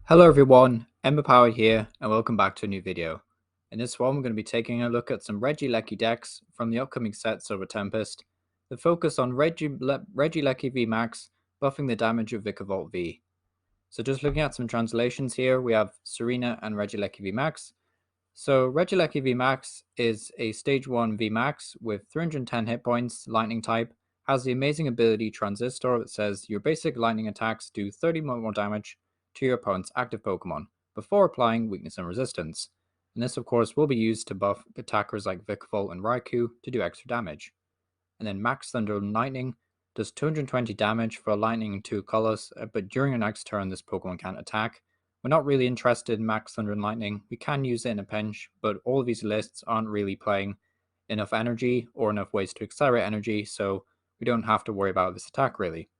Hello everyone, Powered here and welcome back to a new video. In this one we're going to be taking a look at some Regieleki decks from the upcoming set Silver Tempest. The focus on Regieleki Vmax buffing the damage of Vikavolt V. So just looking at some translations here, we have Serena and Regieleki Vmax. So Regieleki Vmax is a stage 1 Vmax with 310 hit points, lightning type, has the amazing ability Transistor that says your basic lightning attacks do 30 more damage to your opponent's active Pokemon before applying weakness and resistance. And this of course will be used to buff attackers like Vikavolt and Raikou to do extra damage. And then Max Thunder and Lightning does 220 damage for lightning in 2 colors, but during your next turn this Pokemon can't attack. We're not really interested in Max Thunder and Lightning. We can use it in a pinch, but all of these lists aren't really playing enough energy or enough ways to accelerate energy, so we don't have to worry about this attack really.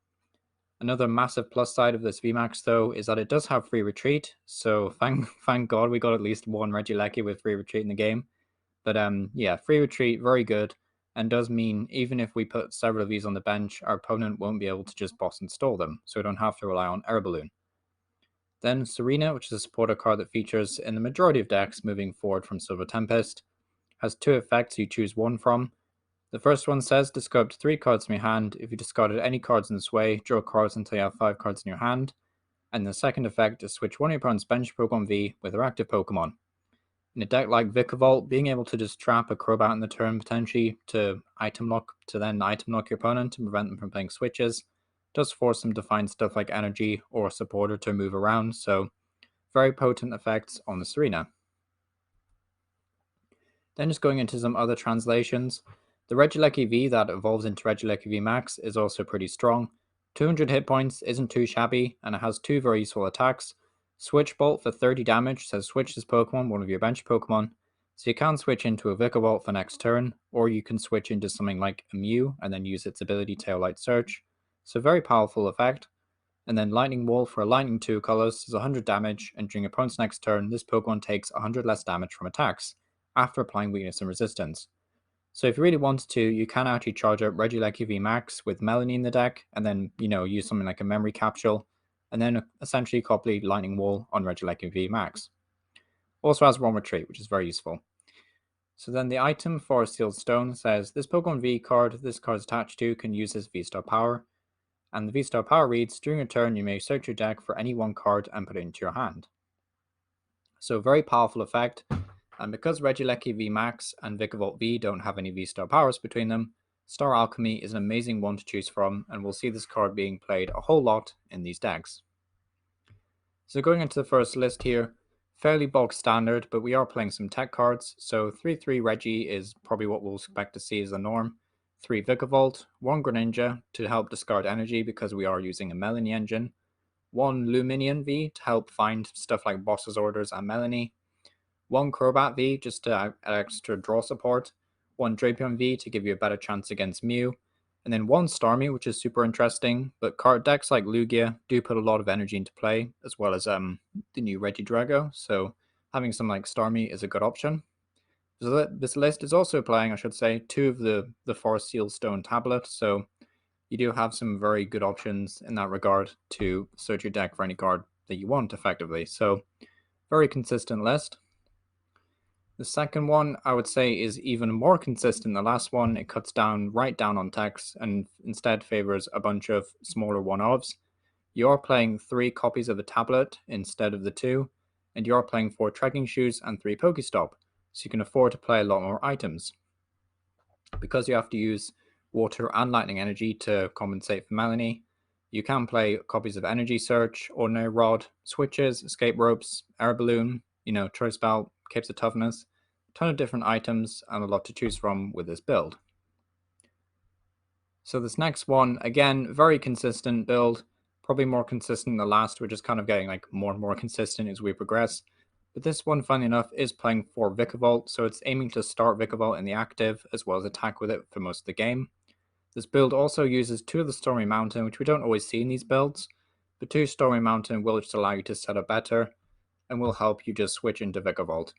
Another massive plus side of this VMAX though is that it does have free retreat, so thank God we got at least one Regieleki with free retreat in the game. But yeah, free retreat, very good, and does mean even if we put several of these on the bench, our opponent won't be able to just boss install them, so we don't have to rely on Air Balloon. Then Serena, which is a supporter card that features in the majority of decks moving forward from Silver Tempest, has 2 effects you choose one from. The first one says discard 3 cards from your hand. If you discarded any cards in this way, draw cards until you have 5 cards in your hand. And the second effect is switch one of your opponent's bench Pokemon V with their active Pokemon. In a deck like Vikavolt, being able to just trap a Crobat in the turn potentially to then item lock your opponent and prevent them from playing switches does force them to find stuff like energy or a supporter to move around, so very potent effects on the Serena. Then just going into some other translations, the Regieleki V that evolves into Regieleki Vmax is also pretty strong. 200 hit points isn't too shabby, and it has 2 very useful attacks. Switch Bolt for 30 damage says switch this Pokemon, one of your bench Pokemon. So you can switch into a Vikavolt for next turn, or you can switch into something like a Mew and then use its ability Tail Light Search. So very powerful effect. And then Lightning Wall for a Lightning 2 colors does 100 damage, and during your opponent's next turn, this Pokemon takes 100 less damage from attacks after applying weakness and resistance. So if you really wanted to, you can actually charge up Regieleki Vmax with Melanie in the deck, and then, use something like a memory capsule, and then essentially copy Lightning Wall on Regieleki Vmax. Also has Realm Retreat, which is very useful. So then the item for Sealed Stone says, this Pokemon V card this card is attached to can use this V-Star power. And the V-Star power reads, during a turn you may search your deck for any one card and put it into your hand. So very powerful effect. And because Regieleki Vmax and Vikavolt V don't have any V-Star powers between them, Star Alchemy is an amazing one to choose from, and we'll see this card being played a whole lot in these decks. So going into the first list here, fairly bulk standard, but we are playing some tech cards. So 3/3 Regi is probably what we'll expect to see as the norm. 3 Vikavolt, 1 Greninja to help discard energy because we are using a Melanie engine, 1 Luminion V to help find stuff like Boss's Orders and Melanie, 1 Crobat V just to add extra draw support, 1 Drapion V to give you a better chance against Mew, and then 1 Starmie, which is super interesting, but card decks like Lugia do put a lot of energy into play, as well as the new Regidrago, so having something like Starmie is a good option. So this list is also playing, I should say, 2 of the Forest Seal Stone tablet, so you do have some very good options in that regard to search your deck for any card that you want effectively, so very consistent list. The second one, I would say, is even more consistent than the last one. It cuts down right down on text and instead favors a bunch of smaller one-offs. You're playing 3 copies of the tablet instead of the 2, and you're playing 4 trekking shoes and 3 Pokestop, so you can afford to play a lot more items. Because you have to use water and lightning energy to compensate for Melanie, you can play copies of Energy Search, Ordinary Rod, Switches, Escape Ropes, Air Balloon, Choice Belt, Capes of Toughness, a ton of different items and a lot to choose from with this build. So this next one, again, very consistent build, probably more consistent than the last, which is kind of getting like more and more consistent as we progress. But this one, funny enough, is playing for Vikavolt, so it's aiming to start Vikavolt in the active as well as attack with it for most of the game. This build also uses 2 of the Stormy Mountain, which we don't always see in these builds, but 2 Stormy Mountain will just allow you to set up better and will help you just switch into Vikavolt.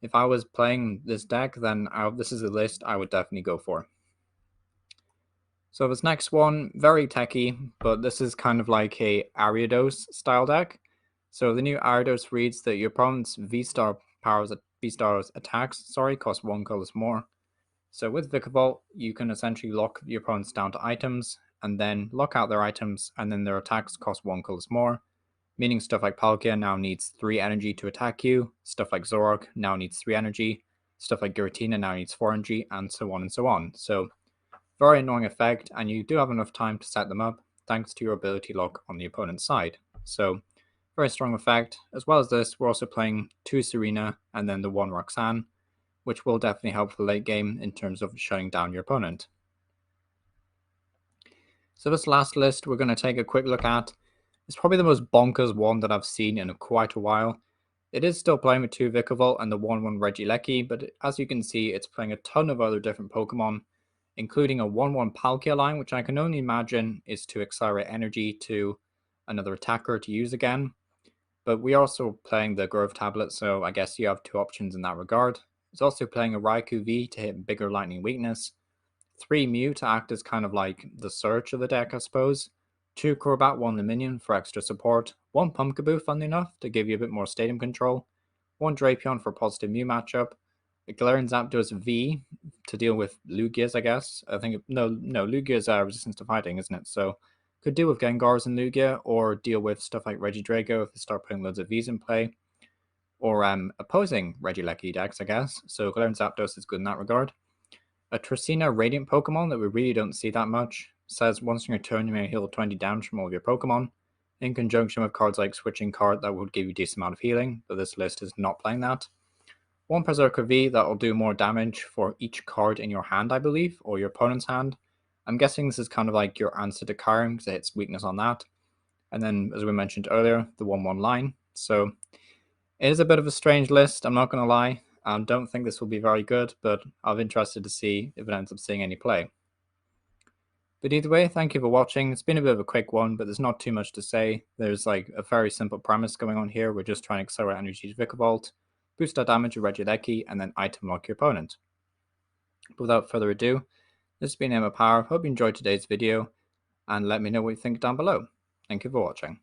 If I was playing this deck, then this is a list I would definitely go for. So this next one, very techy, but this is kind of like a Ariados style deck. So the new Ardos reads that your opponent's V-Star's attacks cost 1 colorless more. So with Vikavolt, you can essentially lock your opponents down to items, and then lock out their items, and then their attacks cost 1 colorless more. Meaning stuff like Palkia now needs 3 energy to attack you, stuff like Zoroark now needs 3 energy, stuff like Giratina now needs 4 energy, and so on and so on. So very annoying effect, and you do have enough time to set them up, thanks to your ability lock on the opponent's side. So very strong effect. As well as this, we're also playing 2 Serena and then the 1 Roxanne, which will definitely help for the late game in terms of shutting down your opponent. So this last list we're going to take a quick look at is probably the most bonkers one that I've seen in quite a while. It is still playing with 2 Vikavolt and the 1/1 Regieleki, but as you can see, it's playing a ton of other different Pokemon, including a 1/1 Palkia line, which I can only imagine is to accelerate energy to another attacker to use again. But we're also playing the Growth Tablet, so I guess you have 2 options in that regard. It's also playing a Raikou V to hit bigger lightning weakness, 3 Mew to act as kind of like the search of the deck, I suppose, 2 Crobat, 1 Luminion for extra support, 1 Pumpkaboo, funnily enough, to give you a bit more stadium control, 1 Drapion for positive Mew matchup, a Galarian Zapdos V to deal with Lugias, I guess. I think, no, Lugia's resistance to fighting, isn't it? So could deal with Gengars and Lugia, or deal with stuff like Regidrago if they start putting loads of Vs in play, or opposing Regieleki decks, I guess. So Galarian Zapdos is good in that regard. A Tracina Radiant Pokemon that we really don't see that much says once in your turn you may heal 20 damage from all of your Pokemon, in conjunction with cards like Switching Card that would give you a decent amount of healing, but this list is not playing that. 1 Berserker V that will do more damage for each card in your hand, I believe, or your opponent's hand. I'm guessing this is kind of like your answer to Kyurem because it hits weakness on that. And then, as we mentioned earlier, the 1/1 line. So it is a bit of a strange list, I'm not going to lie. I don't think this will be very good, but I'm interested to see if it ends up seeing any play. But either way, thank you for watching. It's been a bit of a quick one, but there's not too much to say. There's like a very simple premise going on here. We're just trying to accelerate energy to Vikavolt, boost our damage with Regieleki, and then item lock your opponent. But without further ado, this has been Emma Power. Hope you enjoyed today's video, and let me know what you think down below. Thank you for watching.